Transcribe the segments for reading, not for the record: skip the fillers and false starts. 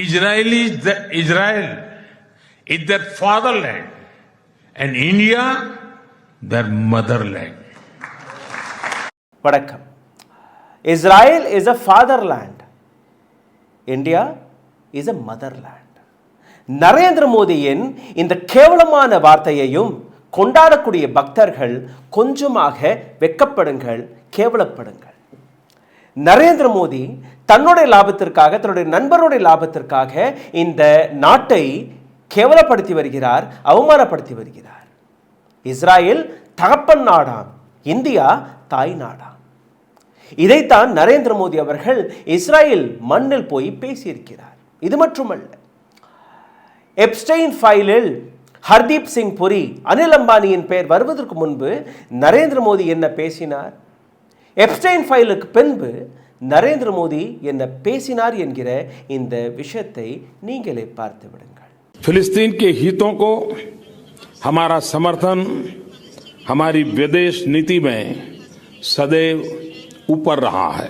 Israel is their fatherland and India their motherland. வணக்கம். Israel is a fatherland. India is a motherland. Narendra மோடியின் இந்த கேவலமான வார்த்தையையும் கொண்டாடக்கூடிய பக்தர்கள் கொஞ்சமாக வெட்கப்படுங்கள், கேவலப்படுங்கள். நரேந்திர மோடி தன்னுடைய லாபத்திற்காக, தன்னுடைய நண்பருடைய லாபத்திற்காக இந்த நாட்டை கேவலப்படுத்தி வருகிறார், அவமானப்படுத்தி வருகிறார். இஸ்ராயேல் தகப்பன் நாடாம், இந்தியா தாய் நாடாம். இதைத்தான் நரேந்திர மோடி அவர்கள் இஸ்ராயேல் மண்ணில் போய் பேசியிருக்கிறார். இது மட்டுமல்ல, எப்ஸ்டைன் ஃபைலில் ஹர்தீப் சிங் புரி, அனில் அம்பானியின் பெயர் வருவதற்கு முன்பு நரேந்திர மோடி என்ன பேசினார், எப்ஸ்டைன் ஃபைலுக்கு பின்பு நரேந்திர மோடி என்ன பேசினார் என்கிற இந்த விஷயத்தை நீங்களே பார்த்து விடுங்கள். फिलिस्तीन के हितों को हमारा समर्थन हमारी विदेश नीति में सदैव ऊपर रहा है.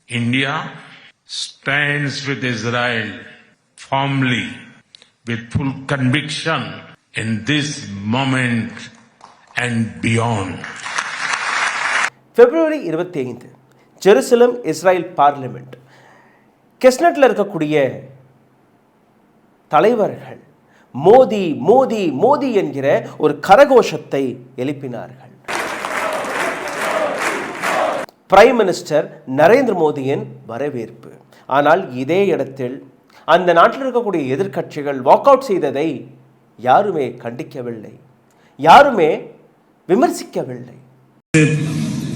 India stands with Israel firmly with full conviction in this moment and beyond. February 25 Jerusalem Israel parliament கெஸ்னட்ல இருக்கக்கூடிய தலைவர்கள் மோடி மோடி மோடி என்கிற ஒரு கரகோஷத்தை எழுப்பினார்கள். பிரைம் மினிஸ்டர் நரேந்திர மோடியின் வரவேற்பு. ஆனால் இதே இடத்தில் அந்த நாட்டில் இருக்கக்கூடிய எதிர்க்கட்சிகள் வாக் அவுட் செய்ததை யாருமே கண்டிக்கவில்லை, யாருமே விமர்சிக்கவில்லை.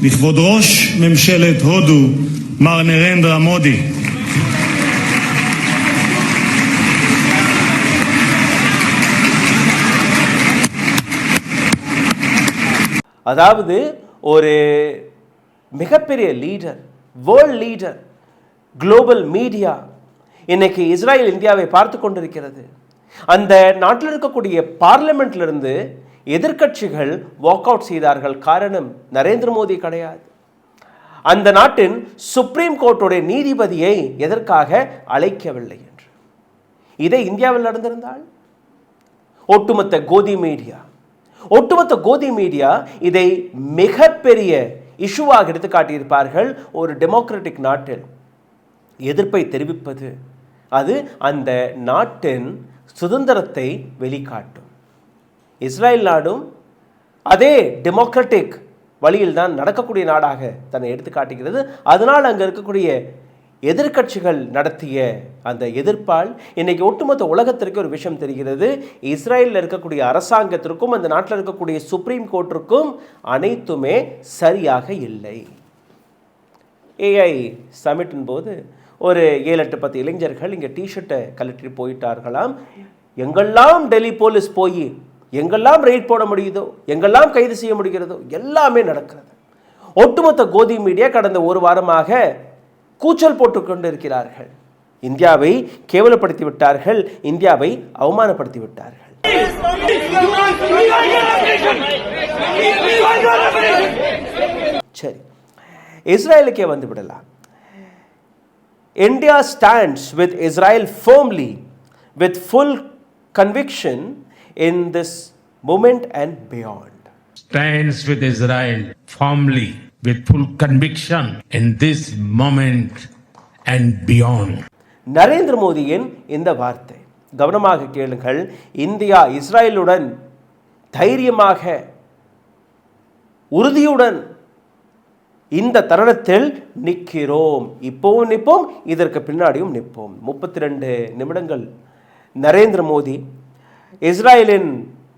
לכבוד ראש ממשלת הודו מר נרנדרה מודי, அதாவது ஒரு மிகப்பெரிய leader, world leader, global media இன்னைக்கு இஸ்ரேல் இந்தியாவை பார்த்து கொண்டிருக்கிறது. அந்த நாட்டில் இருக்கக்கூடிய பார்லிமெண்ட்லிருந்து எதிர்க்கட்சிகள் வாக் அவுட் செய்தார்கள். காரணம் நரேந்திர மோடி கிடையாது. அந்த நாட்டின் சுப்ரீம் கோர்ட்டுடைய நீதிபதியை எதற்காக அழைக்கவில்லை என்று. இதை இந்தியாவில் நடந்திருந்தால் ஒட்டுமொத்த கோதி மீடியா இதை மிகப்பெரிய இஷ்யூவாக எடுத்து காட்டியிருப்பார்கள். ஒரு டெமோக்ராட்டிக் நாட்டில் எதிர்ப்பை தெரிவிப்பது அது அந்த நாட்டின் சுதந்திரத்தை வெளிக்காட்டும். இஸ்ரேல் நாடும் அதே டெமோக்ராட்டிக் வழியில் தான் நடக்கக்கூடிய நாடாக தன்னை எடுத்து காட்டுகிறது. அதனால் அங்கே இருக்கக்கூடிய எதிர்க்கட்சிகள் நடத்திய அந்த எதிர்ப்பால் இன்னைக்கு ஒட்டுமொத்த உலகத்திற்கு ஒரு விஷயம் தெரிகிறது. இஸ்ரேலில் இருக்கக்கூடிய அரசாங்கத்திற்கும் அந்த நாட்டில் இருக்கக்கூடிய சுப்ரீம் கோர்ட்டிற்கும் அனைத்துமே சரியாக இல்லை. ஏஐ சமிட்டின் போது ஒரு 7-8-10 இளைஞர்கள் இங்கே டிஷர்ட்டை கழட்டி போயிட்டார்களாம். எங்கெல்லாம் டெல்லி போலீஸ் போய் எங்கெல்லாம் ரெய்ட் போட முடியுதோ, எங்கெல்லாம் கைது செய்ய முடிகிறதோ எல்லாமே நடக்கிறது. ஒட்டுமொத்த கோதி மீடியா கடந்த ஒரு வாரமாக கூச்சல் போட்டுக்கொண்டு இருக்கிறார்கள். இந்தியாவை கேவலப்படுத்தி விட்டார்கள், இந்தியாவை அவமானப்படுத்தி விட்டார்கள். சரி, இஸ்ரேலுக்கே வந்து விடலாம். India stands with Israel firmly, with full conviction in this moment and beyond. Stands with Israel firmly, with full conviction in this moment and beyond. Narendra மோடியின் இந்த வார்த்தை கவனமாக கேளுங்கள். இந்தியா இஸ்ரேலுடன் தைரியமாக, உறுதியுடன் இந்த தருணத்தில் நிற்கிறோம். இப்போவும் நிற்போம், இதற்கு பின்னாடியும் நிற்போம். 32 நிமிடங்கள் நரேந்திர மோடி இஸ்ரேலின்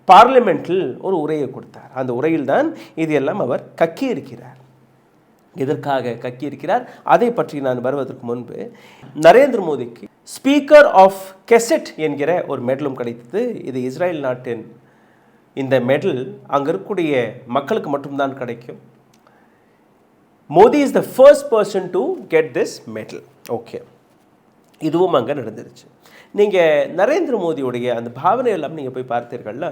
பார்லிமெண்ட்டில் ஒரு உரையை கொடுத்தார். அந்த உரையில் தான் இதையெல்லாம் அவர் கக்கி இருக்கிறார். எதற்காக கக்கி இருக்கிறார் அதை பற்றி நான் வருவதற்கு முன்பு, நரேந்திர மோடிக்கு ஸ்பீக்கர் ஆஃப் கெசட் என்கிற ஒரு மெடலும் கிடைத்தது. இது இஸ்ரேல் நாட்டின் இந்த மெடல் அங்கே இருக்கக்கூடிய மக்களுக்கு மட்டும்தான் கிடைக்கும். Modi is the first person to get this medal. Okay, இதுவும் அங்கே நடந்துருச்சு. நீங்கள் நரேந்திர மோடியுடைய அந்த பாவனை எல்லாம் நீங்கள் போய் பார்த்தீர்கள்னா,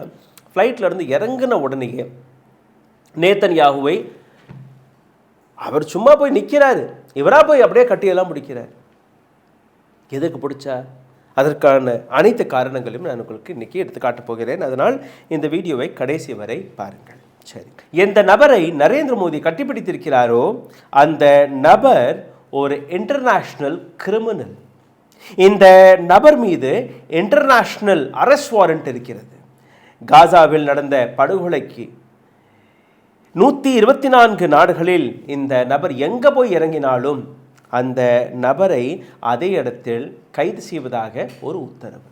ஃப்ளைட்லேருந்து இறங்கின உடனேயே நேத்தன்யாகுவை அவர் சும்மா போய் நிற்கிறாரு, இவராக போய் அப்படியே கட்டியெல்லாம் பிடிக்கிறார். எதுக்கு பிடிச்சா? அதற்கான அனைத்து காரணங்களையும் நான் உங்களுக்கு இன்றைக்கி எடுத்துக்காட்டப் போகிறேன். அதனால் இந்த வீடியோவை கடைசி வரை பாருங்கள். சரி, எந்த நபரை நரேந்திர மோடி கட்டிப்பிடித்திருக்கிறாரோ அந்த நபர் ஒரு இன்டர்நேஷ்னல் கிரிமினல். இந்த நபர் மீது இன்டர்நேஷ்னல் அரெஸ்ட் வாரண்ட் இருக்கிறது. காசாவில் நடந்த படுகொலைக்கு 124 நாடுகளில் இந்த நபர் எங்கே போய் இறங்கினாலும் அந்த நபரை அதே இடத்தில் கைது செய்வதாக ஒரு உத்தரவு.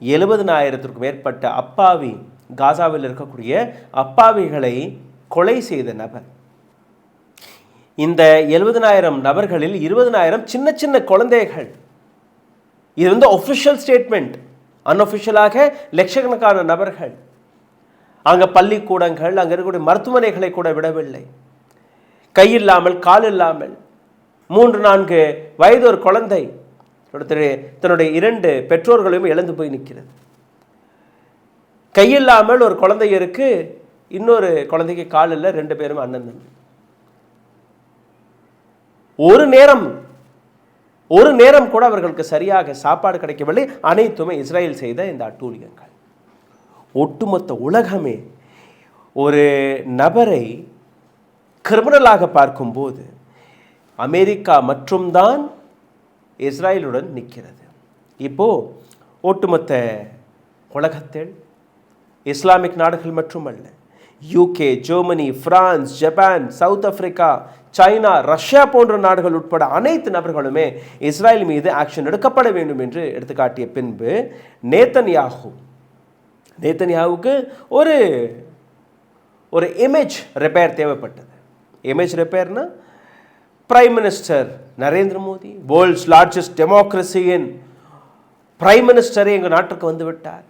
70,000க்கும் மேற்பட்ட அப்பாவி காசாவில் இருக்கக்கூடிய அப்பாவிகளை கொலை செய்த நபர். இந்த 70,000 நபர்களில் 20,000 சின்ன சின்ன குழந்தைகள். இது ஒஃபிஷியல் ஸ்டேட்மெண்ட். அன்அஃபிஷியலாக லட்சக்கணக்கான நபர்கள். அங்கே பள்ளிக்கூடங்கள், அங்கே இருக்கக்கூடிய மருத்துவமனைகளை கூட விடவில்லை. கையில்லாமல் கால் இல்லாமல் 3-4 வயது ஒரு குழந்தை தன்னுடைய 2 பெற்றோர்களையும் இழந்து போய் நிற்கிறது. கையில்லாமல் ஒரு குழந்தை இருக்கு, இன்னொரு குழந்தைக்கு கால் இல்லை, 2 பேரும் அண்ணன் தம்பி. ஒரு நேரம் கூட அவர்களுக்கு சரியாக சாப்பாடு கிடைக்கவில்லை. அனைத்துமே இஸ்ரேல் செய்த இந்த அட்டூழியங்கள். ஒட்டுமொத்த உலகமே ஒரு நபரை கிரிமினலாக பார்க்கும்போது அமெரிக்கா மட்டும்தான் இஸ்ரேலுடன் நிற்கிறது. இப்போது ஒட்டுமொத்த உலகத்தில் இஸ்லாமிக் நாடுகள் மட்டுமல்ல, UK, Germany, France, Japan, south Africa, China, Russia போன்ற நாடுகள் உட்பட அனைத்து நபர்களுமே இஸ்ரேல் மீது ஆக்ஷன் எடுக்கப்பட வேண்டும் என்று எடுத்துக்காட்டிய பின்பு நேத்தன்யாவுக்கு ஒரு இமேஜ் ரிப்பேர் தேவைப்பட்டது. இமேஜ் ரிப்பேர்னா prime minister Narendra Modi, world's largest டெமோக்ரஸியின் பிரைம் மினிஸ்டரே எங்கள் நாட்டுக்கு வந்து விட்டார்.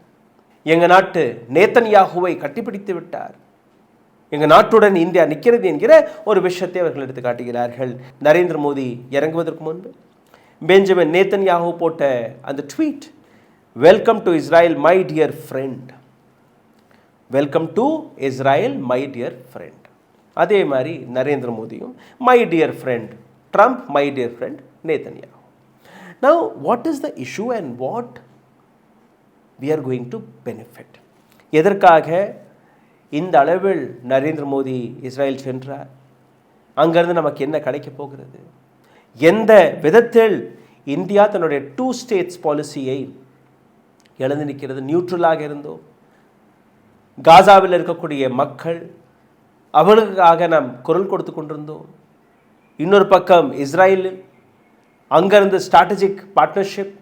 எங்கள் நாட்டு நேத்தன்யாகுவை கட்டிப்பிடித்து விட்டார். எங்கள் நாட்டுடன் இந்தியா நிற்கிறது என்கிற ஒரு விஷயத்தை அவர்கள் எடுத்து காட்டுகிறார்கள். நரேந்திர மோடி இறங்குவதற்கு முன்பு பெஞ்சமின் நேத்தன்யாகு போட்ட அந்த tweet, welcome to Israel my dear friend. Welcome to Israel my dear friend. அதே மாதிரி நரேந்திர மோடியும் my dear friend Trump, my dear friend Netanyahu. Now what is the issue and what we are going to benefit? எதற்காக இந்த அளவில் Narendra Modi Israel சென்றார்? அங்கிருந்து நமக்கு என்ன கிடைக்க போகிறது? எந்த விதத்தில் இந்தியா தன்னுடைய 2 ஸ்டேட்ஸ் பாலிசியை இழந்து நிற்கிறது? நியூட்ரலாக இருந்தோம். காசாவில் இருக்கக்கூடிய மக்கள், அவர்களுக்காக நாம் குரல் கொடுத்து கொண்டிருந்தோம். இன்னொரு பக்கம் இஸ்ரேலில் அங்கிருந்து ஸ்ட்ராட்டஜிக் பார்ட்னர்ஷிப்,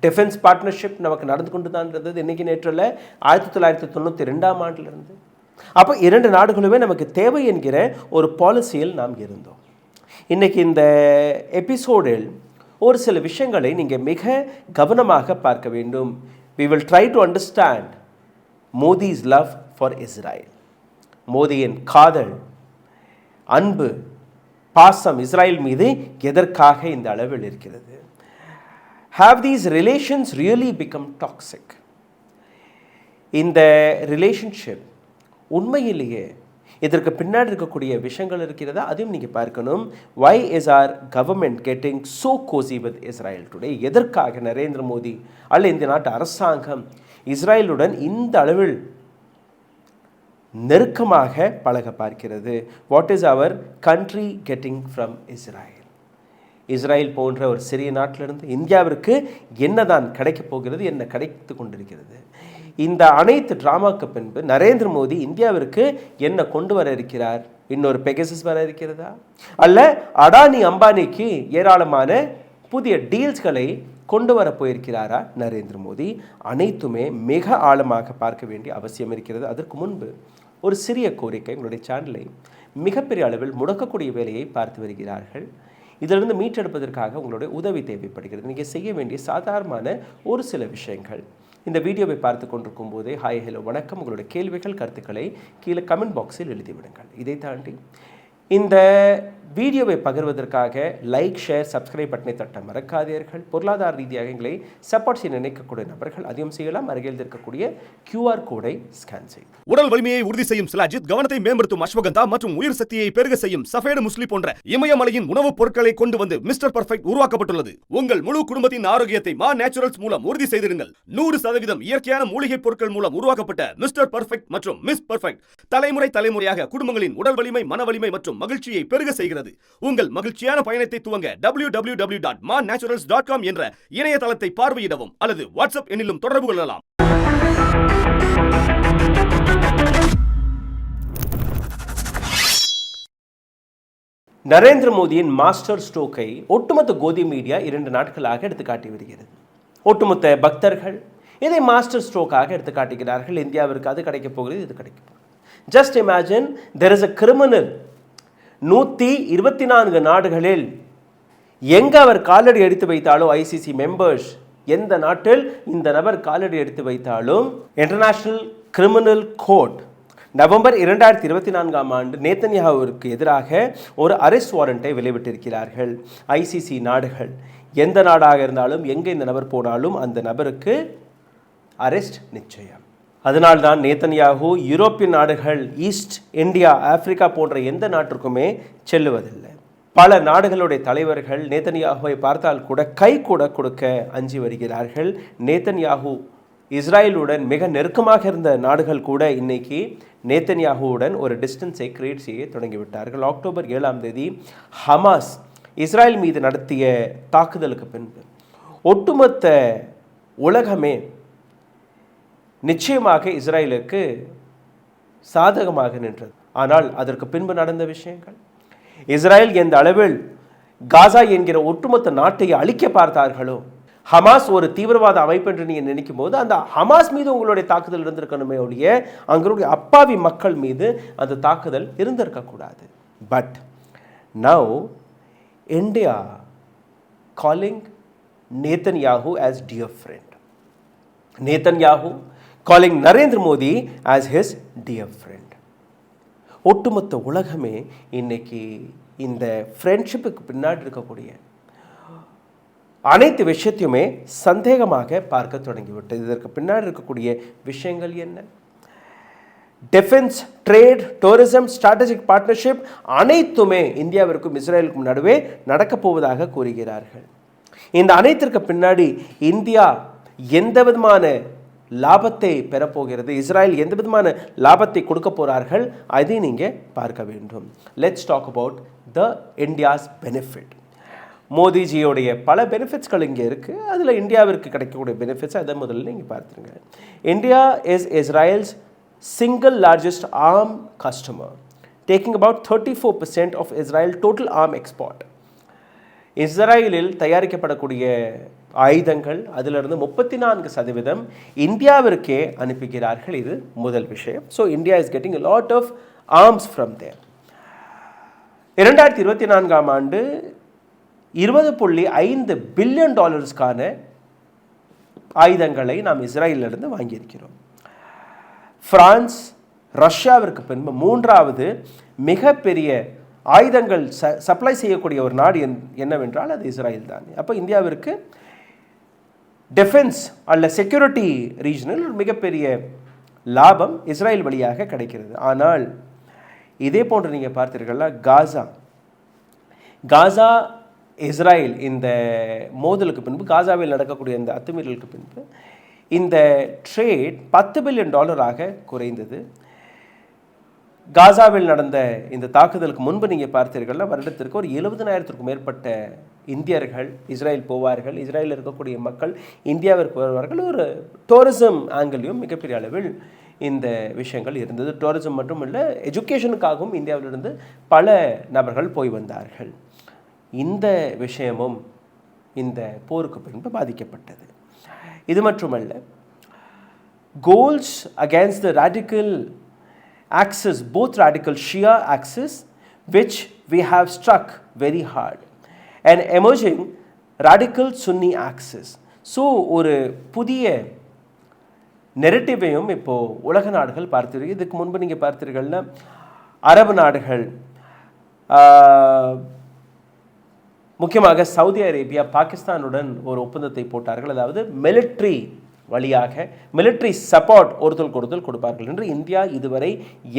டிஃபென்ஸ் பார்ட்னர்ஷிப் நமக்கு நடந்து கொண்டு தான் இருந்தது. இன்றைக்கி நேற்றில் 1992ஆம் ஆண்டிலிருந்து. அப்போ 2 நாடுகளுமே நமக்கு தேவை என்கிற ஒரு பாலிசியில் நாம் இருந்தோம். இன்றைக்கி இந்த எபிசோடில் ஒரு சில விஷயங்களை நீங்கள் மிக கவனமாக பார்க்க வேண்டும். we will try to understand Modi's love for Israel. மோடியின் காதல், அன்பு, பாசம் இஸ்ரேல் மீது எதற்காக இந்த அளவில் இருக்கிறது? Have these relations really become toxic? இந்த ரிலேஷன்ஷிப் உண்மையிலேயே இதற்கு பின்னாடி இருக்கக்கூடிய விஷயங்கள் இருக்கிறதா? அதையும் நீங்கள் பார்க்கணும். why is our government getting so cozy with Israel today? எதற்காக நரேந்திர மோடி அல்ல இந்த நாட்டு அரசாங்கம் இஸ்ரேலுடன் இந்த அளவில் நெருக்கமாக பழக பார்க்கிறது? what is our country getting from Israel? Israel போன்ற ஒரு சிறிய நாட்டிலிருந்து இந்தியாவிற்கு என்னதான் கிடைக்கப் போகிறது, என்ன கிடைத்து கொண்டிருக்கிறது? இந்த அனைத்து டிராமாக்கு பின்பு நரேந்திர மோடி இந்தியாவிற்கு என்ன கொண்டு வர இருக்கிறார்? இன்னொரு பெகசஸ் வர இருக்கிறதா? அல்ல அடானி அம்பானிக்கு ஏராளமான புதிய டீல்ஸ்களை கொண்டு வர போயிருக்கிறாரா நரேந்திர மோடி? அனைத்துமே மிக ஆழமாக பார்க்க வேண்டிய அவசியம் இருக்கிறது. அதற்கு முன்பு ஒரு சிறிய கோரிக்கை. உங்களுடைய சேனலை மிகப்பெரிய அளவில் முடக்கக்கூடிய வேலையை பார்த்து வருகிறார்கள். இதிலிருந்து மீட்டெடுப்பதற்காக உங்களுடைய உதவி தேவைப்படுகிறது. நீங்கள் செய்ய வேண்டிய சாதாரணமான ஒரு சில விஷயங்கள். இந்த வீடியோவை பார்த்து கொண்டிருக்கும் போதே ஹாய், ஹலோ, வணக்கம், உங்களுடைய கேள்விகள், கருத்துக்களை கீழே கமெண்ட் பாக்ஸில் எழுதிவிடுங்கள். இதை தாண்டி இந்த வீடியோவை பகிர்வதற்காக லைக், ஷேர், சப்ஸ்கிரைப் பட்டனை தட்ட மறக்காதீர்கள். பொருளாதார ரீதியாக எங்களை சப்போர்ட் செய்ய நினைக்கக்கூடிய நபர்கள் அதிகம் செய்யலாம். அருகில் இருக்கக்கூடிய QR கோடை ஸ்கேன் செய்யும். உடல் வலிமையை உறுதி செய்யும் சிலாஜித், கவனத்தை மேம்படுத்தும் அஸ்வகந்தா மற்றும் உயிர் சக்தியை பெருக செய்யும் சஃபேடு முஸ்லி போன்ற இமயமலையின் உணவுப் பொருட்களை கொண்டு வந்து மிஸ்டர் பர்ஃபெக்ட் உருவாக்கப்பட்டுள்ளது. உங்கள் முழு குடும்பத்தின் ஆரோக்கியத்தை மா நேச்சுரல்ஸ் மூலம் உறுதி செய்திருங்கள். 100% இயற்கையான மூலிகை பொருட்கள் மூலம் உருவாக்கப்பட்ட மிஸ்டர் பர்ஃபெக்ட் மற்றும் மிஸ் பர்ஃபெக்ட் தலைமுறையாக குடும்பங்களின் உடல் வலிமை, மன வலிமை மற்றும் மகிழ்ச்சியை பெருக செய்கிறது. உங்கள் மகிழ்ச்சியான பயணத்தை துவங்க www.mannaturals.com என்ற இணையதளத்தை பார்வையிடவும் அல்லது வாட்ஸ்அப் எண்ணிலும் தொடர்பு கொள்ளலாம். நரேந்திர மோடியின் மாஸ்டர் ஸ்ட்ரோக்கை ஒட்டுமொத்த கோதி மீடியா 2 நாட்களாக எடுத்துக்காட்டி வருகிறது. ஒட்டுமொத்த பக்தர்கள் இதை மாஸ்டர் ஸ்ட்ரோக்காக எடுத்துக்காட்டுகிறார்கள். இந்தியாவிற்கு அது கிடைக்கப் போகிறது, இது கிடைக்கப் போகிறது. Just imagine, there is a criminal. 124 நாடுகளில் எங்க அவர் காலடி எடுத்து வைத்தாலும், ICC மெம்பர்ஸ் எந்த நாட்டில் இந்த நபர் காலடி எடுத்து வைத்தாலும், இன்டர்நேஷனல் கிரிமினல் கோர்ட் நவம்பர் 2024ஆம் ஆண்டு நேத்தன்யாஹுவிற்கு எதிராக ஒரு அரெஸ்ட் வாரண்டை வெளியிட்டிருக்கிறார்கள். ICC நாடுகள் எந்த நாடாக இருந்தாலும், எங்கே இந்த நபர் போனாலும் அந்த நபருக்கு அரெஸ்ட் நிச்சயம். அதனால்தான் நேத்தன்யாஹு யூரோப்பிய நாடுகள், ஈஸ்ட் இந்தியா, ஆப்பிரிக்கா போன்ற எந்த நாட்டிற்குமே செல்லுவதில்லை. பல நாடுகளுடைய தலைவர்கள் நேத்தன்யாஹுவை பார்த்தால் கூட கை கூட கொடுக்க அஞ்சி வருகிறார்கள். நேத்தன்யாஹு இஸ்ரேலுடன் மிக நெருக்கமாக இருந்த நாடுகள் கூட இன்னைக்கு நேத்தன்யாஹுவுடன் ஒரு டிஸ்டன்ஸை கிரியேட் செய்ய தொடங்கிவிட்டார்கள். அக்டோபர் 7ஆம் தேதி ஹமாஸ் இஸ்ரேல் மீது நடத்திய தாக்குதலுக்கு பின்பு ஒட்டுமொத்த உலகமே நிச்சயமாக இஸ்ரேலுக்கு சாதகமாக நின்றது. ஆனால் அதற்கு பின்பு நடந்த விஷயங்கள், இஸ்ரேல் எந்த அளவில் காசா என்கிற ஒட்டுமொத்த நாட்டை அழிக்க பார்த்தார்களோ, ஹமாஸ் ஒரு தீவிரவாத அமைப்பு என்று நீங்கள் நினைக்கும் போது அந்த ஹமாஸ் மீது உங்களுடைய தாக்குதல் இருந்திருக்கணுமே ஒழிய அங்களுடைய அப்பாவி மக்கள் மீது அந்த தாக்குதல் இருந்திருக்கக்கூடாது. But now India calling Netanyahu as dear friend. Netanyahu calling Narendra Modi as his dear friend. ஒட்டுமொத்த உலகமே இன்னைக்கு இந்த ஃப்ரெண்ட்ஷிப்புக்கு பின்னாடி இருக்கக்கூடிய அனைத்து விஷயத்தையுமே சந்தேகமாக பார்க்க தொடங்கிவிட்டது. இதற்கு பின்னாடி இருக்கக்கூடிய விஷயங்கள் என்ன? Defence, trade, tourism, strategic partnership அனைத்துமே இந்தியாவிற்கும் இஸ்ரேலுக்கும் நடுவே நடக்கப் போவதாக கூறுகிறார்கள். இந்த அனைத்திற்கு பின்னாடி இந்தியா எந்த விதமான லாபத்தை பெறப்போகிறது, இஸ்ரேல் எந்த விதமான லாபத்தை கொடுக்க போகிறார்கள், அதை நீங்கள் பார்க்க வேண்டும். Let's talk about the India's benefit. மோடிஜியோடைய பல பெனிஃபிட்ஸ்கள் இங்கே இருக்குது. அதில் இந்தியாவிற்கு கிடைக்கக்கூடிய பெனிஃபிட்ஸ் அதை முதல்ல நீங்கள் பார்த்துருங்க. India is Israel's single largest arm customer, taking about 34% of Israel total arm export. இஸ்ரேலில் தயாரிக்கப்படக்கூடிய ஆயுதங்கள் அதிலிருந்து 34% இந்தியாவிற்கே அனுப்புகிறார்கள். இது முதல் விஷயம். So India is getting a lot of arms from there. 2024ஆம் ஆண்டு $20.5 பில்லியன் ஆயுதங்களை நாம் இஸ்ரேலிலிருந்து வாங்கியிருக்கிறோம். பிரான்ஸ் ரஷ்யாவிற்கு பின்பு மூன்றாவது மிகப்பெரிய ஆயுதங்கள் சப்ளை செய்யக்கூடிய ஒரு நாடு என்னவென்றால் அது இஸ்ரேல் தான். அப்போ இந்தியாவிற்கு டிஃபென்ஸ் அல்ல செக்யூரிட்டி ரீஜனில் ஒரு மிகப்பெரிய லாபம் இஸ்ரேல் வழியாக கிடைக்கிறது. ஆனால் இதே போன்று நீங்கள் பார்த்தீர்களா, காசா இஸ்ரேல் இந்த மோதலுக்கு பின்பு, காசாவில் நடக்கக்கூடிய இந்த அத்துமீறலுக்கு பின்பு இந்த ட்ரேட் $10 பில்லியன் குறைந்தது. காசாவில் நடந்த இந்த தாக்குதலுக்கு முன்பு நீங்கள் பார்த்தீர்கள்னா வருடத்திற்கு ஒரு 70,000க்கும் மேற்பட்ட இந்தியர்கள் இஸ்ரேல் போவார்கள். இஸ்ரேலில் இருக்கக்கூடிய மக்கள் இந்தியாவிற்கு வருவார்கள். ஒரு டூரிசம் ஆங்கிலையும் மிகப்பெரிய அளவில் இந்த விஷயங்கள் இருந்தது. டூரிசம் மட்டும் இல்லை, எஜுகேஷனுக்காகவும் இந்தியாவிலிருந்து பல நபர்கள் போய் வந்தார்கள். இந்த விஷயமும் இந்த போருக்கு பின்பு பாதிக்கப்பட்டது. இது மட்டுமல்ல, goals against the radical axis, both radical Shia axis, which we have struck very hard, and emerging radical Sunni axis. So ஒரு புதிய நெரட்டிவையும் இப்போது உலக நாடுகள் பார்த்துருக்கு. இதுக்கு முன்பு நீங்கள் பார்த்தீர்கள்னா அரபு நாடுகள் முக்கியமாக சவுதி அரேபியா பாகிஸ்தானுடன் ஒரு ஒப்பந்தத்தை போட்டார்கள். அதாவது மிலிட்ரி வழியாக மிலிட்ரி சப்போர்ட் ஒருத்தல் கொடுப்பார்கள் என்று இந்தியா இதுவரை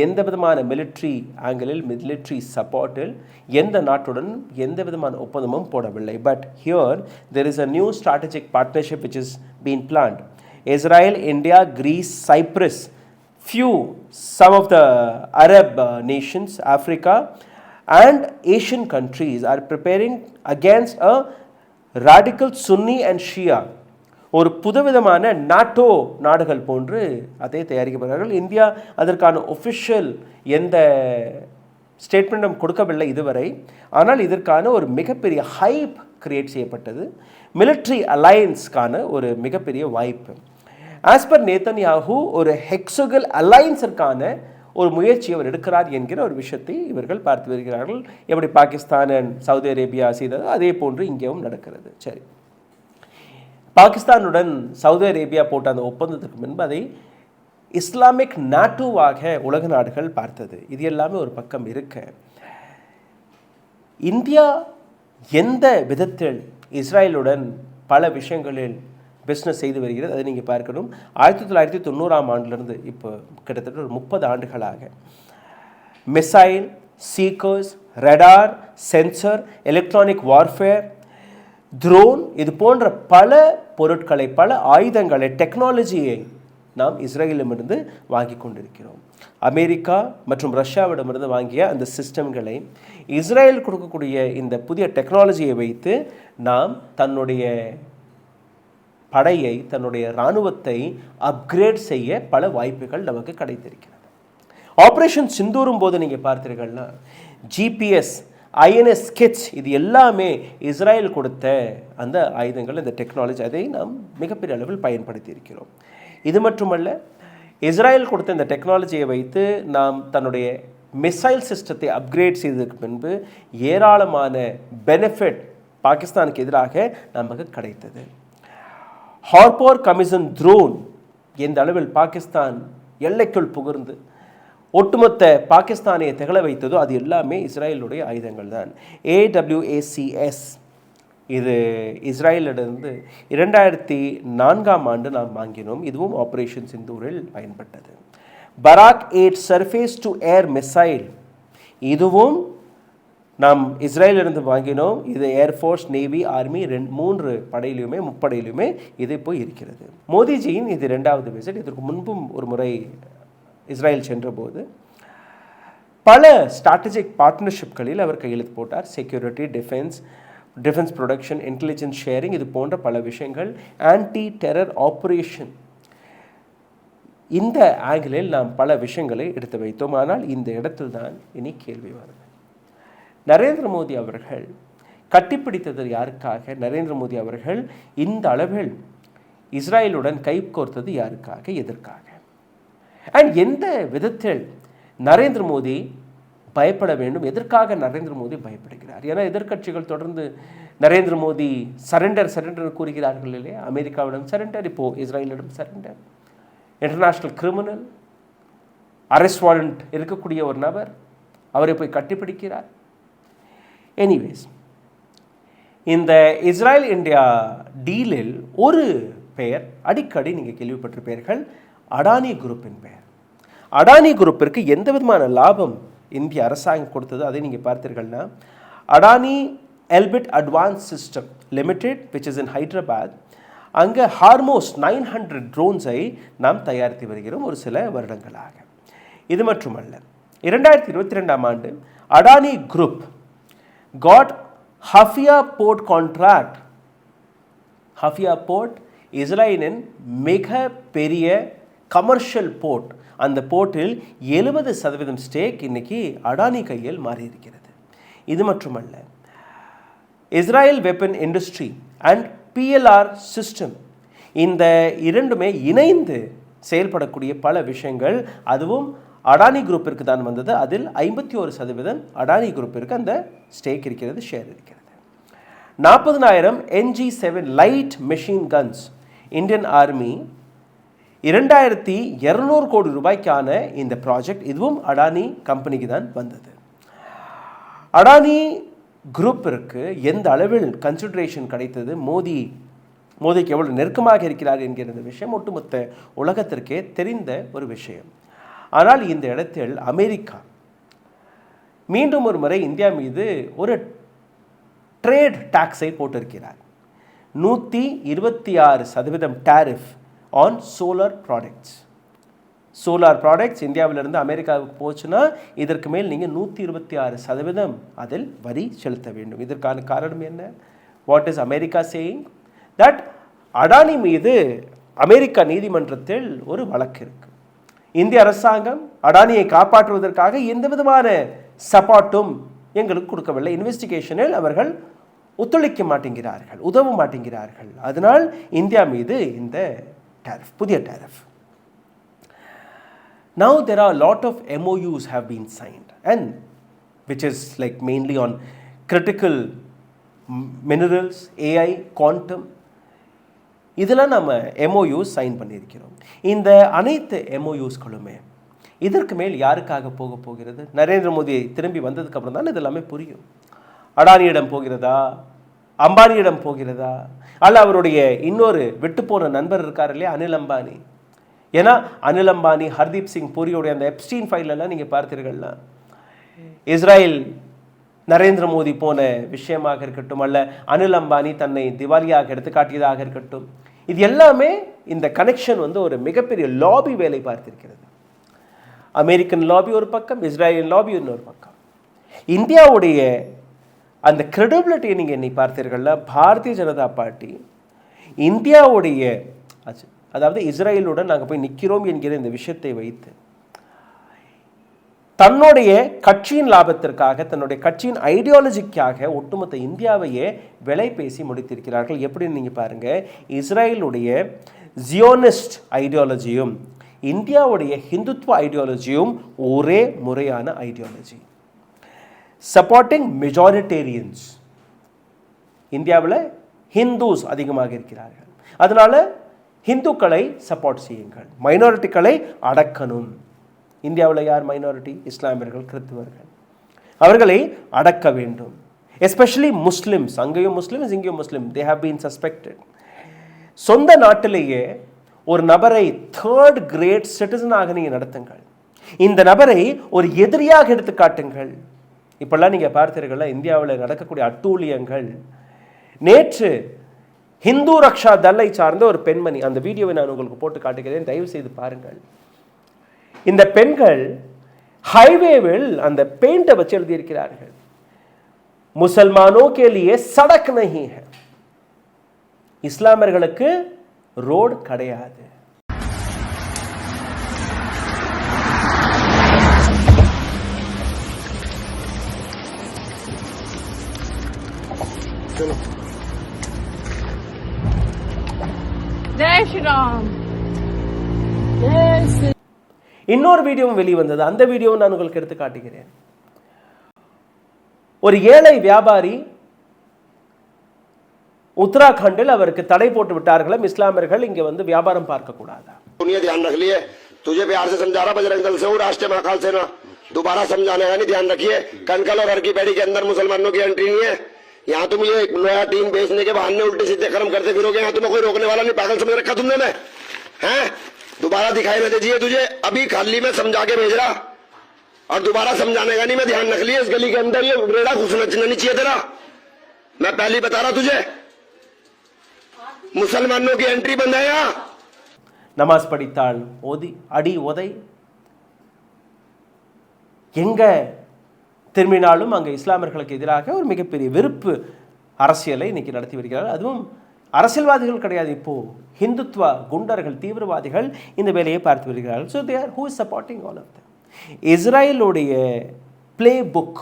எந்த விதமான மிலிட்ரி ஆங்கிளில் மிலிட்ரி சப்போர்ட்டில் எந்த நாட்டுடன் எந்த விதமான ஒப்பந்தமும் போடவில்லை. But here there is a new strategic partnership which is been planned. Israel, India, Greece, Cyprus, some of the Arab nations, Africa and Asian countries are preparing against a radical Sunni and Shia. ஒரு புதுவிதமான NATO நாடுகள் போன்று அதை தயாரிக்கப்படுகிறார்கள். India அதற்கான official எந்த ஸ்டேட்மெண்ட்டும் கொடுக்கவில்லை இதுவரை. ஆனால் இதற்கான ஒரு மிகப்பெரிய ஹைப் கிரியேட் செய்யப்பட்டது. மிலிட்ரி அலையன்ஸ்க்கான ஒரு மிகப்பெரிய வாய்ப்பு. ஆஸ் பர் நேதன்யாஹூ ஒரு ஹெக்ஸகல் அலையன்ஸிற்கான ஒரு முயற்சி அவர் எடுக்கிறார் என்கிற ஒரு விஷயத்தை இவர்கள் பார்த்து வருகிறார்கள். எப்படி பாகிஸ்தான் அண்ட் சவுதி அரேபியா செய்ததோ அதே போன்று இங்கேயும் நடக்கிறது. சரி, பாகிஸ்தானுடன் சவுதி அரேபியா போட்ட அந்த ஒப்பந்தத்துக்கு முன்பு அதை இஸ்லாமிக் நாட்டோவாக உலக நாடுகள் பார்த்தது. இது எல்லாமே ஒரு பக்கம் இருக்க, இந்தியா எந்த விதத்தில் இஸ்ரேலுடன் பல விஷயங்களில் பிஸ்னஸ் செய்து வருகிறது அதை நீங்கள் பார்க்கணும். 1990ஆம் ஆண்டிலிருந்து இப்போ கிட்டத்தட்ட ஒரு 30 ஆண்டுகளாக missile, seekers, radar, sensor, electronic warfare, drone, இது போன்ற பல பொருட்களை, பல ஆயுதங்களை, டெக்னாலஜியை நாம் இஸ்ரேலிடமிருந்து வாங்கி கொண்டிருக்கிறோம். அமெரிக்கா மற்றும் ரஷ்யாவிடமிருந்து வாங்கிய அந்த சிஸ்டம்களை இஸ்ரேல் கொடுக்கக்கூடிய இந்த புதிய டெக்னாலஜியை வைத்து நாம் தன்னுடைய படையை, தன்னுடைய இராணுவத்தை அப்கிரேட் செய்ய பல வாய்ப்புகள் நமக்கு கிடைத்திருக்கிறது. ஆப்ரேஷன் சிந்தூரும் போது நீங்கள் பார்த்தீர்கள்னா ஜிபிஎஸ், INS ஸ்கெட்ச், இது எல்லாமே இஸ்ரேல் கொடுத்த அந்த ஆயுதங்கள், இந்த டெக்னாலஜி, அதை நாம் மிகப்பெரிய அளவில் பயன்படுத்தி இருக்கிறோம். இது மட்டுமல்ல, இஸ்ரேல் கொடுத்த இந்த டெக்னாலஜியை வைத்து நாம் தன்னுடைய மிசைல் சிஸ்டத்தை அப்கிரேட் செய்ததற்கு பின்பு ஏராளமான பெனிஃபிட் பாகிஸ்தானுக்கு எதிராக நமக்கு கிடைத்தது. ஹார்போர் கமிஷன் ட்ரோன் எந்த அளவில் பாகிஸ்தான் எல்லைக்குள் புகுந்து ஒட்டுமொத்த பாகிஸ்தானை திகழ வைத்ததோ அது எல்லாமே இஸ்ரேலுடைய ஆயுதங்கள் தான். AWACS இது இஸ்ரேலிலிருந்து 2004ஆம் ஆண்டு நாம் வாங்கினோம். இதுவும் ஆப்ரேஷன் சிந்தூரில் பயன்பட்டது. பராக் 8 சர்ஃபேஸ் டு ஏர் மிசைல், இதுவும் நாம் இஸ்ரேலிலிருந்து வாங்கினோம். இது ஏர்ஃபோர்ஸ், நேவி, ஆர்மி 3 படையிலுமே, முப்படையிலுமே இது போய் இருக்கிறது. மோடிஜியின் இது 2வது விசிட். இதற்கு முன்பும் ஒரு முறை இஸ்ரேல் சென்றபோது பல ஸ்ட்ராட்டஜிக் பார்ட்னர்ஷிப்களில் அவர் கையெழுத்து போட்டார். Security, defence production, intelligence sharing, இது போன்ற பல விஷயங்கள், ஆன்டி டெரர் ஆப்ரேஷன், இந்த ஆங்கிளில் நாம் பல விஷயங்களை எடுத்து வைத்தோம். ஆனால் இந்த இடத்தில் தான் இனி கேள்வி வருது. நரேந்திர மோடி அவர்கள் கட்டிப்பிடித்தது யாருக்காக? நரேந்திர மோடி அவர்கள் இந்த அளவில் இஸ்ரேலுடன் கை கோர்த்தது யாருக்காக, எதற்காக? அண்ட் எந்த விதத்தில் நரேந்திர மோடி பயப்பட வேண்டும்? எதற்காக நரேந்திர மோடி பயப்படுகிறார்? ஏன்னா எதிர்க்கட்சிகள் தொடர்ந்து நரேந்திர மோடி சரண்டர் கூறுகிறார்கள் இல்லையா? அமெரிக்காவிடம் சரண்டர், இப்போ இஸ்ரேலிடம் surrender. International criminal, arrest warrant இருக்கக்கூடிய ஒரு நபர், அவரை போய் கட்டிப்பிடிக்கிறார். எனிவேஸ், இந்த இஸ்ரேல் இந்தியா டீலில் ஒரு பெயர் அடிக்கடி நீங்கள் கேள்விப்பட்டிருப்பீர்கள், அடானி குரூப்பின் பெயர். அடானி குரூப்பிற்கு எந்த விதமான லாபம் இந்திய அரசாங்கம் கொடுத்தது அதை நீங்கள் பார்த்தீர்கள்னா, Adani Elbit advance system limited which is in Hyderabad, அங்கே ஹார்மோஸ் 900 ட்ரோன்ஸை நாம் தயாரித்து வருகிறோம் ஒரு சில வருடங்களாக. இது மட்டுமல்ல, 2022ஆம் ஆண்டு Adani group got Hafia port contract. Hafia port இஸ்ரேலின் மிக பெரிய கமர்ஷியல் போர்ட். அந்த போர்ட்டில் 70% ஸ்டேக் இன்னைக்கு அடானி கையில் மாறி இருக்கிறது. இது மட்டுமல்ல, Israel weapon industry and PLR system, இந்த இரண்டுமே இணைந்து செயல்படக்கூடிய பல விஷயங்கள், அதுவும் அடானி குரூப்பிற்கு தான் வந்தது. அதில் 51% அடானி குரூப்பிற்கு அந்த ஸ்டேக் இருக்கிறது, ஷேர் இருக்கிறது. 40,000 NG7 light machine guns Indian army, 2200 கோடி ரூபாய்க்கான இந்த ப்ராஜெக்ட், இதுவும் அடானி கம்பெனிக்கு தான் வந்தது. அடானி குரூப்பிற்கு எந்த அளவில் கன்சிடரேஷன் கிடைத்தது, மோதிக்கு எவ்வளவு நெருக்கமாக இருக்கிறார் என்கிற இந்த விஷயம் ஒட்டுமொத்த உலகத்திற்கே தெரிந்த ஒரு விஷயம். ஆனால் இந்த இடத்தில் அமெரிக்கா மீண்டும் ஒரு முறை இந்தியா மீது ஒரு ட்ரேட் டாக்ஸை போட்டிருக்கிறார். 126% tariff on solar products. Solar products இந்தியாவிலிருந்து அமெரிக்காவுக்கு போச்சுன்னா இதற்கு மேல் நீங்கள் 126% அதில் வரி செலுத்த வேண்டும். இதற்கான காரணம் என்ன? What is America saying? That Adani மீது அமெரிக்கா நீதிமன்றத்தில் ஒரு வழக்கு இருக்கு. இந்திய அரசாங்கம் அடானியை காப்பாற்றுவதற்காக எந்த விதமான சப்போர்ட்டும் எங்களுக்கு கொடுக்கவில்லை. இன்வெஸ்டிகேஷனில் அவர்கள் ஒத்துழைக்க மாட்டேங்கிறார்கள், உதவ மாட்டேங்கிறார்கள். அதனால் இந்தியா மீது இந்த டாரிஃப், புதிய tariff. Now there are a lot of MOUs have been signed, and which is like mainly on critical minerals, AI, quantum. இதெல்லாம் நம்ம MOUs சைன் பண்ணியிருக்கிறோம். இந்த அனைத்து MOUsகளுமே இதற்கு மேல் யாருக்காக போகிறது? நரேந்திர மோடி திரும்பி வந்ததுக்கு அப்புறம் தான் இதெல்லாமே புரியும். அடானியிடம் போகிறதா, அம்பானியிடம் போகிறதா, அல்ல அவருடைய இன்னொரு விட்டுப்போன நண்பர் இருக்கார் இல்லையா, அனில் அம்பானி. ஏன்னா அனில் அம்பானி, ஹர்தீப் சிங் பூரியோடைய அந்த எப்ஸ்டீன் ஃபைலெல்லாம் நீங்கள் பார்த்தீர்கள்னா இஸ்ரேல் நரேந்திர மோடி போன விஷயமாக இருக்கட்டும், அல்ல அனில் அம்பானி தன்னை திவாலியாக எடுத்துக்காட்டியதாக இருக்கட்டும், இது எல்லாமே இந்த கனெக்ஷன் ஒரு மிகப்பெரிய லாபி வேலை பார்த்திருக்கிறது. அமெரிக்கன் லாபி ஒரு பக்கம், இஸ்ரேலியன் லாபி இன்னொரு பக்கம். இந்தியாவுடைய அந்த கிரெடிபிலிட்டியை நீங்கள் என்னை பார்த்தீர்கள்னா பாரதிய ஜனதா பார்ட்டி இந்தியாவுடைய, அதாவது இஸ்ரேலுடன் நாங்கள் போய் நிற்கிறோம் என்கிற இந்த விஷயத்தை வைத்து தன்னுடைய கட்சியின் லாபத்திற்காக, தன்னுடைய கட்சியின் ஐடியாலஜிக்காக ஒட்டுமொத்த இந்தியாவையே விலை பேசி முடித்திருக்கிறார்கள். எப்படின்னு நீங்கள் பாருங்கள், இஸ்ரேலுடைய ஜியோனிஸ்ட் ஐடியாலஜியும் இந்தியாவுடைய ஹிந்துத்வ ஐடியாலஜியும் ஒரே முறையான ஐடியாலஜி. சப்போர்ட்டிங் மெஜாரிட்டேரியன்ஸ். இந்தியாவில் ஹிந்துஸ் அதிகமாக இருக்கிறார்கள், அதனால ஹிந்துக்களை சப்போர்ட் செய்யுங்கள், மைனாரிட்டிகளை அடக்கணும். இந்தியாவில் யார் மைனாரிட்டி? இஸ்லாமியர்கள், கிறிஸ்துவர்கள். அவர்களை அடக்க வேண்டும். Especially Muslims. அங்கேயும் முஸ்லிம்ஸ், இங்கேயும் Muslim. They have been suspected. சொந்த நாட்டிலேயே ஒரு நபரை தேர்ட் கிரேட் சிட்டிசனாக நீங்கள் நடத்துங்கள். இந்த நபரை ஒரு எதிரியாக எடுத்து காட்டுங்கள். இப்பெல்லாம் நீங்கள் பார்த்தீர்கள்ல இந்தியாவில் நடக்கக்கூடிய அட்டூழியங்கள். நேற்று ஹிந்து ரக்ஷா தல்லை சார்ந்த ஒரு பெண்மணி, அந்த வீடியோவை நான் உங்களுக்கு போட்டு காட்டுகிறேன், தயவு செய்து பாருங்கள். இந்த பெண்கள் ஹைவேவில் அந்த பெயிண்டை வச்சு எழுதியிருக்கிறார்கள், முசல்மானோ கே லியே சடக் நஹி ஹை. இஸ்லாமியர்களுக்கு ரோடு கிடையாது. இன்னொரு வீடியோவும் வெளிவந்தது. அந்த வீடியோவும் நான் உங்களுக்கு எடுத்து காட்டுகிறேன். ஒரு ஏழை வியாபாரி उत्तराखंड तड़े विटार इस्लामियர்கள் இங்க வந்து வியாபாரம் பார்க்க கூடாது. दुनिया ध्यान रख लिए, तुझे प्यार से समझा रहा बजरंग दल से हूँ, राष्ट्रीय महाकाल सेना, दोबारा समझाने का नहीं, ध्यान रखिए। कनकल और हर की पैड़ी के अंदर मुसलमानों की एंट्री नहीं है। यहाँ तुम ये नया टीम बेचने के बहाने उल्टे सीधे कर्म करते फिरोगे, यहाँ तुम्हें कोई रोकने वाला नहीं। पागल समझ रखा तुमने मैं, हैं? दोबारा दिखाई न दीजिए तुझे, अभी खाली में समझा के भेज रहा और दोबारा समझाने का नहीं। मैं ध्यान रख लिए, इस गली के अंदर ये रेड़ा घुसना नहीं चाहिए तेरा, मैं पहले बता रहा तुझे। मुसलमानों की एंट्री बंद है यहाँ। नमाज படித்தால் ஓதி அடி உதை எங்க திரும்பினாலும் அங்க இஸ்லாமியர்களுக்கு எதிராக ஒரு மிகப்பெரிய வெறுப்பு அரசியலை இன்னைக்கு நடத்தி வருகிறார்கள். அதுவும் அரசியல்வாதிகள் கிடையாது, இப்போ ஹிந்துத்வ குண்டர்கள், தீவிரவாதிகள் இந்த வேலையை பார்த்து வருகிறார்கள். So they are who is supporting all of them. இஸ்ரேலுடைய பிளே புக்,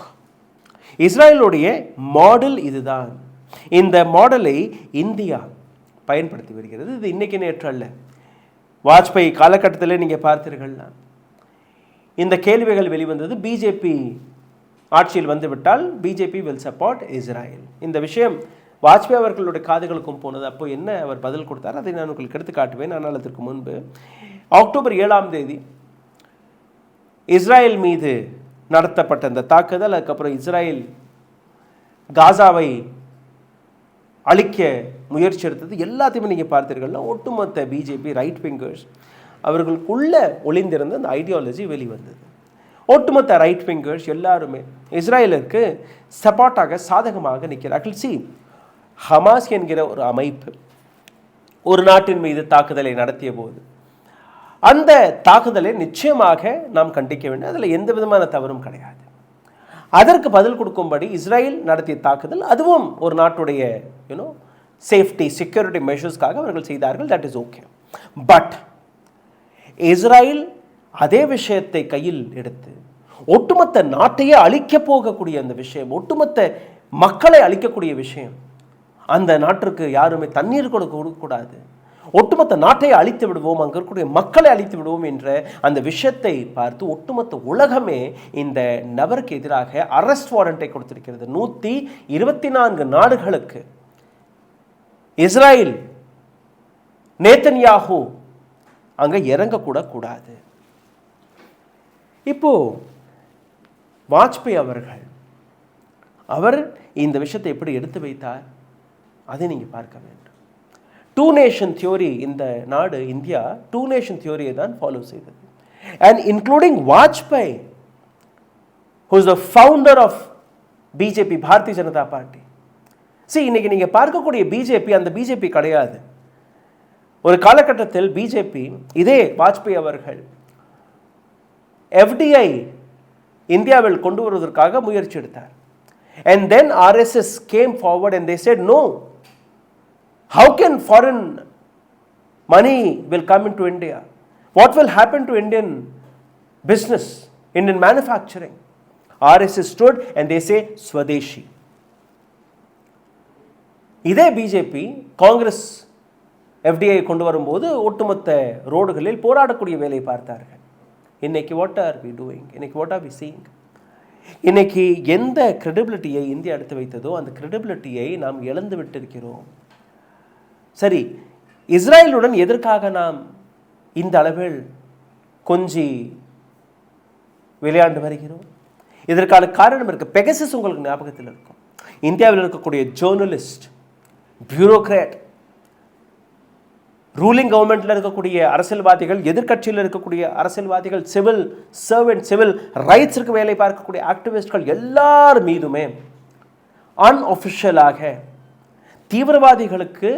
இஸ்ரேலுடைய மாடல் இதுதான். இந்த மாடலை இந்தியா பயன்படுத்தி வருகிறது. இது இன்னைக்கு நேற்று அல்ல, வாஜ்பாய் காலகட்டத்தில் நீங்கள் பார்த்தீர்கள்னா இந்த கேள்விகள் வெளிவந்தது. பிஜேபி ஆட்சியில் வந்துவிட்டால் பிஜேபி வில் சப்போர்ட் இஸ்ரேல். இந்த விஷயம் வாஜ்பாய் அவர்களுடைய காதுகளுக்கும் போனது. அப்போ என்ன அவர் பதில் கொடுத்தார் அதை நான் உங்களுக்கு எடுத்து காட்டுவேன். ஆனால் அதற்கு முன்பு அக்டோபர் 7 இஸ்ரேல் மீது நடத்தப்பட்ட இந்த தாக்குதல், அதுக்கப்புறம் இஸ்ரேல் காசாவை அழிக்க முயற்சி எடுத்தது எல்லாத்தையுமே நீங்கள் பார்த்தீர்கள்னா ஒட்டுமொத்த பிஜேபி ரைட் விங்கர்ஸ் அவர்களுக்குள்ள ஒளிந்திருந்த அந்த ஐடியாலஜி வெளிவந்தது. ஒட்டுமொத்த ரைட் விங்கர்ஸ் எல்லாருமே இஸ்ரேலுக்கு சப்போர்ட்டாக சாதகமாக நிற்கிறார்கள். ஹமாஸ் என்கிற ஒரு அமைப்பு ஒரு நாட்டின் மீது தாக்குதலை நடத்திய போது அந்த தாக்குதலை நிச்சயமாக நாம் கண்டிக்க வேண்டும். அதில் எந்த விதமான தவறும் கிடையாது. அதற்கு பதில் கொடுக்கும்படி இஸ்ரேல் நடத்திய தாக்குதல் அதுவும் ஒரு நாட்டுடைய சேஃப்டி செக்யூரிட்டி மெஷர்ஸ்க்காக அவர்கள் செய்தார்கள். That is okay. But Israel அதே விஷயத்தை கையில் எடுத்து ஒட்டுமொத்த நாட்டையே அழிக்க போகக்கூடிய அந்த விஷயம், ஒட்டுமொத்த மக்களை அழிக்கக்கூடிய விஷயம், அந்த நாட்டிற்கு யாருமே தண்ணீர் கொடுக்கக்கூடாது, ஒட்டுமொத்த நாட்டை அழித்து விடுவோம், அங்கே இருக்கக்கூடிய மக்களை அழித்து விடுவோம் என்ற அந்த விஷயத்தை பார்த்து ஒட்டுமொத்த உலகமே இந்த நபருக்கு எதிராக அரெஸ்ட் வாரண்டை கொடுத்திருக்கிறது. 124 நாடுகளுக்கு இஸ்ரேல் நேத்தன்யாஹூ அங்கே இறங்கக்கூட கூடாது. இப்போ வாஜ்பாய் அவர் இந்த விஷயத்தை எப்படி எடுத்து வைத்தார் அதை நீங்கள் பார்க்க வேண்டும். 2 நேஷன் தியோரி, இந்த நாடு இந்தியா 2 நேஷன் தியோரியை தான் ஃபாலோ செய்தது. And including Vajpayee who is the founder of BJP, Bharatiya Janata party. இன்னைக்கு நீங்க பார்க்கக்கூடிய பிஜேபி அந்த பிஜேபி கிடையாது. ஒரு காலகட்டத்தில் பிஜேபி இதே வாஜ்பாய் அவர்கள் எஃப்டிஐ இந்தியாவில் கொண்டு வருவதற்காக முயற்சி எடுத்தார். And then RSS came forward and they said, no, how can foreign money will come into India? What will happen to Indian business, Indian manufacturing? RSS stood and they say, Swadeshi. இதே BJP Congress FDI கொண்டு வரும்போது ஒட்டுமொத்த ரோடுகளில் போராடக்கூடிய வேலையை பார்த்தார்கள். இன்னைக்கு what are we doing? இன்னைக்கு what are we seeing? இன்னைக்கு எந்த கிரெடிபிலிட்டியை இந்தியா எடுத்து வைத்ததோ அந்த கிரெடிபிலிட்டியை நாம் இழந்து விட்டிருக்கிறோம். சரி, இஸ்ரேலுடன் எதற்காக நாம் இந்த அளவில் கொஞ்சி விளையாண்டு வருகிறோம்? இதற்கான காரணம் இருக்கு. பெகசஸ் உங்களுக்கு ஞாபகத்தில் இருக்கும். இந்தியாவில் இருக்கக்கூடிய ஜேர்னலிஸ்ட், பியூரோக்ராட், ரூலிங் கவர்மெண்ட்ல இருக்கக்கூடிய அரசியல்வாதிகள், எதிர்கட்சியில் இருக்கக்கூடிய அரசியல்வாதிகள், சிவில் சர்வெண்ட், சிவில் ரைட்ஸிற்கு வேலை பார்க்கக்கூடிய ஆக்டிவிஸ்ட்கள் எல்லார் மீதுமே அன்ஆஃபிஷியலாக தீவிரவாதிகளுக்கு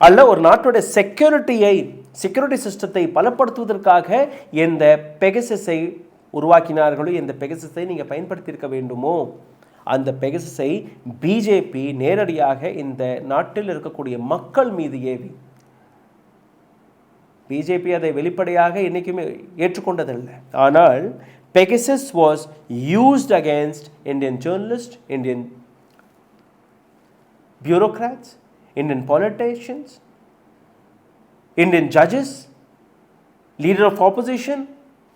அல்ல ஒரு நாட்டுடைய செக்யூரிட்டி சிஸ்டத்தை பலப்படுத்துவதற்காக எந்த பெகசஸை உருவாக்கினார்களோ, எந்த பெகசஸை நீங்கள் பயன்படுத்தியிருக்க வேண்டுமோ அந்த பெகசஸை பிஜேபி நேரடியாக இந்த நாட்டில் இருக்கக்கூடிய மக்கள் மீது ஏவி, பிஜேபி அதை வெளிப்படையாக என்றைக்குமே ஏற்றுக்கொண்டதில்லை. ஆனால் Pegasus was used against Indian journalist, Indian bureaucrats, Indian politicians, Indian judges, leader of opposition,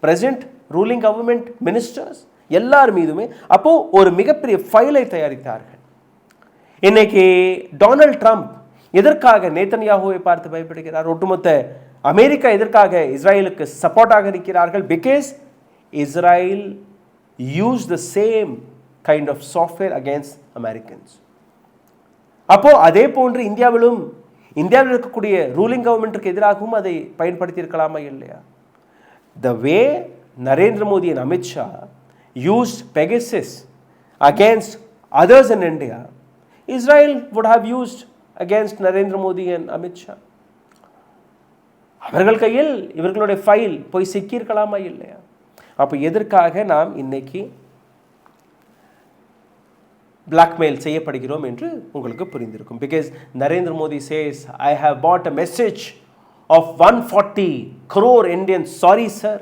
present ruling government ministers, எல்லார் மீதுமே அப்போ ஒரு மிகப்பெரிய ஃபைலை தயாரித்தார்கள். இன்னைக்கு டொனால்ட் ட்ரம்ப் எதற்காக நேத்தன்யாஹூவை பார்த்து பயப்படுகிறார்? ஒட்டுமொத்த அமெரிக்கா எதற்காக இஸ்ரேலுக்கு சப்போர்ட்டாக இருக்கிறார்கள்? Because Israel use the same kind of software against Americans. அப்போ அதே போன்று இந்தியாவில் இருக்கக்கூடிய ரூலிங் கவர்மெண்ட்டுக்கு எதிராகவும் அதை பயன்படுத்தி இருக்கலாமா இல்லையா? த வே Narendra Modi and Amit Shah used Pegasus against others in India, Israel would have used against Narendra Modi and Amit Shah. அவர்கள் கையில் இவர்களுடைய ஃபைல் போய் சிக்கியிருக்கலாமா இல்லையா? அப்போ எதற்காக நாம் இன்னைக்கு blackmail செய்யப்படுகிறோம் என்று உங்களுக்கு புரிந்திருக்கும். Because Narendra Modi says, I have brought a message of 140 crore Indians. Sorry sir,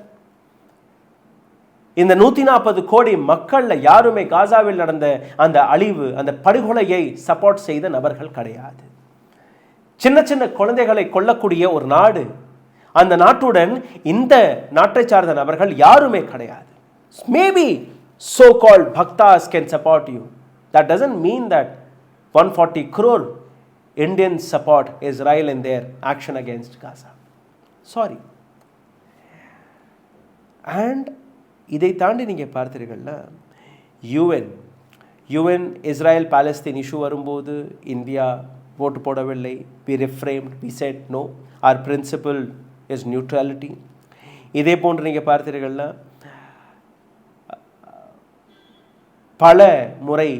இந்த 140 கோடி மக்கள்ல யாருமே காசாவில் நடந்த அந்த அழிவு, அந்த படுகொலையை சப்போர்ட் செய்த நபர்கள் கிடையாது. சின்ன சின்ன குழந்தைகளை கொல்லக்கூடிய ஒரு நாடு, அந்த நாட்டுடன் இந்த நாட்டை சார்ந்த நபர்கள் யாருமே கிடையாது. Maybe so called bhaktas can support you. That doesn't mean that 140 crore Indians support Israel in their action against Gaza. Sorry. And இதை தாண்டி நீங்கள் பார்த்தீர்கள்னா UN இஸ்ரேல் பாலஸ்தீன் இஷ்யூ வரும்போது இந்தியா ஓட்டு போடவில்லை. we reframed, we said no, our principle is neutrality. இதே போன்று நீங்கள் பார்த்தீர்கள்னா பல முறை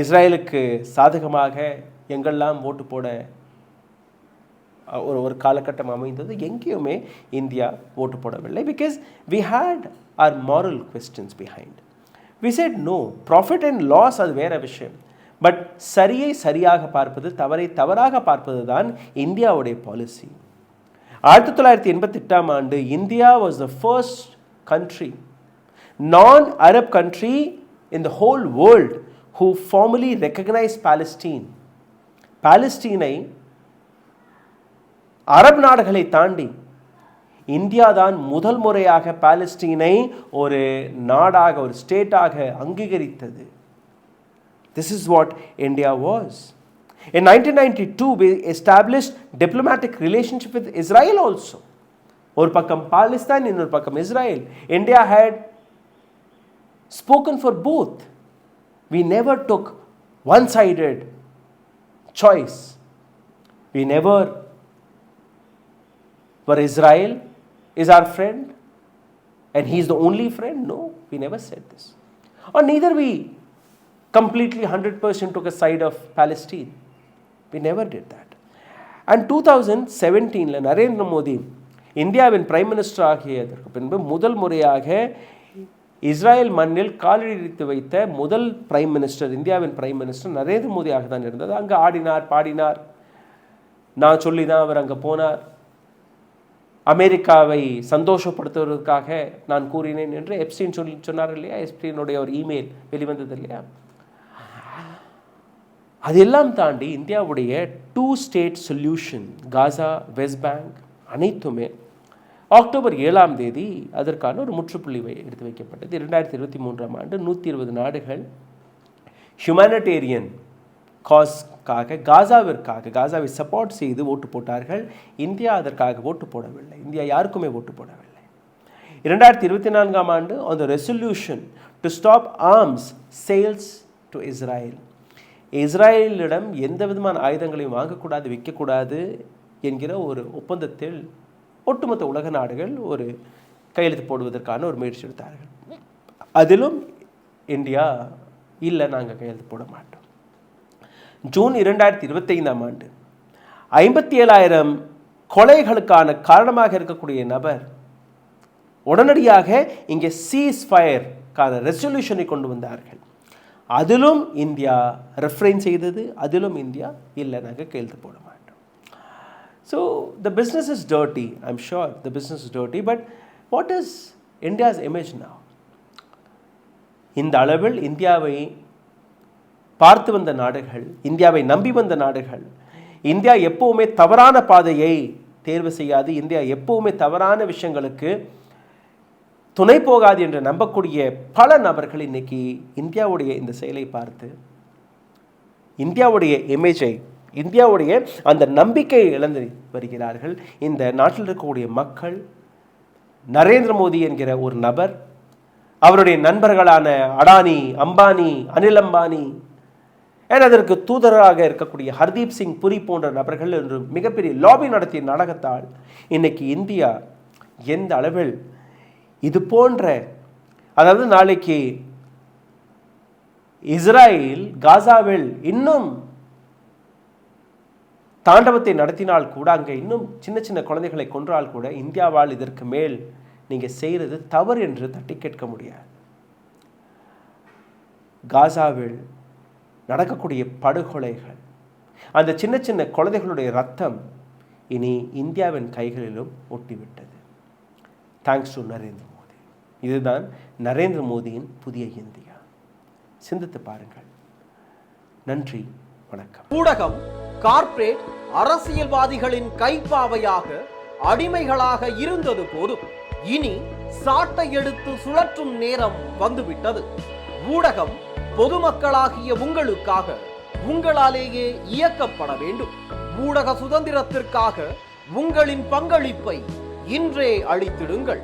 இஸ்ரேலுக்கு சாதகமாக எங்கெல்லாம் ஓட்டு போட ஒரு காலகட்டம் அமைந்தது, எங்கேயுமே இந்தியா ஓட்டு போடவில்லை. Because we had our moral questions behind. we said no. profit and loss அது வேற விஷயம். பட் சரியை சரியாக பார்ப்பது, தவறை தவறாக பார்ப்பது தான் இந்தியாவுடைய பாலிசி. 1988ஆம் ஆண்டு India was the first country, non-Arab country in the whole world who formally recognized Palestine. பாலஸ்தீனை அரபு நாடுகளை தாண்டி இந்தியா தான் முதல் முறையாக பாலஸ்தீனை ஒரு நாடாக, ஒரு ஸ்டேட்டாக அங்கீகரித்தது. This is what India was. In 1992, we established diplomatic relationship with Israel also. ஒரு பக்கம் பாலஸ்தீன், இன்னொரு பக்கம் Israel. India had spoken for both. We never took one-sided choice. We never were Israel is our friend and he is the only friend. No, we never said this. Or neither we completely 100% took a side of Palestine. We never did that. And 2017 Narendra Modi இந்தியாவின் prime minister ஆகியதற்கு பின்பு முதல் முறையாக Israel மண்ணில் காலடித்து வைத்த முதல் prime minister, இந்தியாவின் prime minister Narendra மோடியாக தான் இருந்தது. அங்கே ஆடினார், பாடினார். நான் சொல்லி தான் அவர் அங்கே போனார். அமெரிக்காவை சந்தோஷப்படுத்துவதற்காக நான் கூறினேன் என்று எப்ஸ்டீன் சொன்னார் இல்லையா? எப்ஸ்டீனுடைய ஒரு இமெயில் வெளிவந்தது இல்லையா? அதெல்லாம் தாண்டி இந்தியாவுடைய 2 ஸ்டேட் சொல்யூஷன், காசா, வெஸ்ட் பேங்க் அனைத்துமே அக்டோபர் 7ஆம் தேதி அதற்கான ஒரு முற்றுப்புள்ளி எடுத்து வைக்கப்பட்டது. 2023ஆம் ஆண்டு 120 நாடுகள் ஹியூமனிடேரியன் காஸ்க்காக, காசாவை சப்போர்ட் செய்து ஓட்டு போட்டார்கள். இந்தியா அதற்காக ஓட்டு போடவில்லை. இந்தியா யாருக்குமே ஓட்டு போடவில்லை. 2024ஆம் ஆண்டு on the resolution to stop arms sales to Israel, இஸ்ரேலிடம் எந்த விதமான ஆயுதங்களையும் வாங்கக்கூடாது, விற்கக்கூடாது என்கிற ஒரு ஒப்பந்தத்தில் ஒட்டுமொத்த உலக நாடுகள் ஒரு கையெழுத்து போடுவதற்கான ஒரு முயற்சி எடுத்தார்கள். அதிலும் இந்தியா இல்லை, நாங்கள் கையெழுத்து போட மாட்டோம். ஜூன் 2025ஆம் ஆண்டு 57,000 கொலைகளுக்கான காரணமாக இருக்கக்கூடிய நபர் உடனடியாக இங்கே சீஸ் ஃபயர்க்கான ரெசல்யூஷனை கொண்டு வந்தார்கள். அதிலும் இந்தியா ரெஃப்ரைன் செய்தது. அதிலும் இந்தியா இல்லை, நாங்கள் கையெழுத்து போட மாட்டோம். So the business is dirty. I'm sure the business is dirty. But what is India's image now? இந்த அளவில் இந்தியாவை பார்த்து வந்த நாடுகள், இந்தியாவை நம்பி வந்த நாடுகள், இந்தியா எப்போவுமே தவறான பாதையை தேர்வு செய்யாது, இந்தியா எப்போவுமே தவறான விஷயங்களுக்கு துணை போகாது என்று நம்பக்கூடிய பல நபர்கள் இன்னைக்கு இந்தியாவுடைய இந்த செயலை பார்த்து இந்தியாவுடைய இமேஜை, இந்தியாவுடைய அந்த நம்பிக்கையை இழந்து வருகிறார்கள். இந்த நாட்டில் இருக்கக்கூடிய மக்கள் நரேந்திர மோடி என்கிற ஒரு நபர், அவருடைய நண்பர்களான அடானி, அம்பானி, அனில் அம்பானி, அதற்கு தூதராக இருக்கக்கூடிய ஹர்தீப் சிங் புரி போன்ற நபர்கள் என்று மிகப்பெரிய லாபி நடத்திய நாடகத்தால் இன்னைக்கு இந்தியா எந்த அளவில் இது போன்ற, அதாவது நாளைக்கு இஸ்ரேல் காசாவில் இன்னும் தாண்டவத்தை நடத்தினால் கூட, அங்கே இன்னும் சின்ன சின்ன குழந்தைகளை கொன்றால் கூட இந்தியாவால் இதற்கு மேல் நீங்கள் செய்கிறது தவறு என்று தட்டி கேட்க முடியாது. காசாவில் நடக்கக்கூடிய படுகொலைகள், அந்த சின்ன சின்ன குழந்தைகளுடைய ரத்தம் இனி இந்தியாவின் கைகளிலும் ஒட்டிவிட்டது. Thanks to Narendra Modi. இதுதான் நரேந்திர மோடியின் புதிய இந்தியா. சிந்தித்து பாருங்கள். நன்றி, வணக்கம். ஊடகம் கார்ப்பரேட் அரசியல்வாதிகளின் கைப்பாவையாக, அடிமைகளாக இருந்தது போதும். இனி சாட்டை எடுத்து சுழற்றும் நேரம் வந்துவிட்டது. ஊடகம் பொதுமக்களாகிய உங்களுக்காக, உங்களாலேயே இயக்கப்பட வேண்டும். ஊடக சுதந்திரத்திற்காக உங்களின் பங்களிப்பை இன்றே அளித்திடுங்கள்.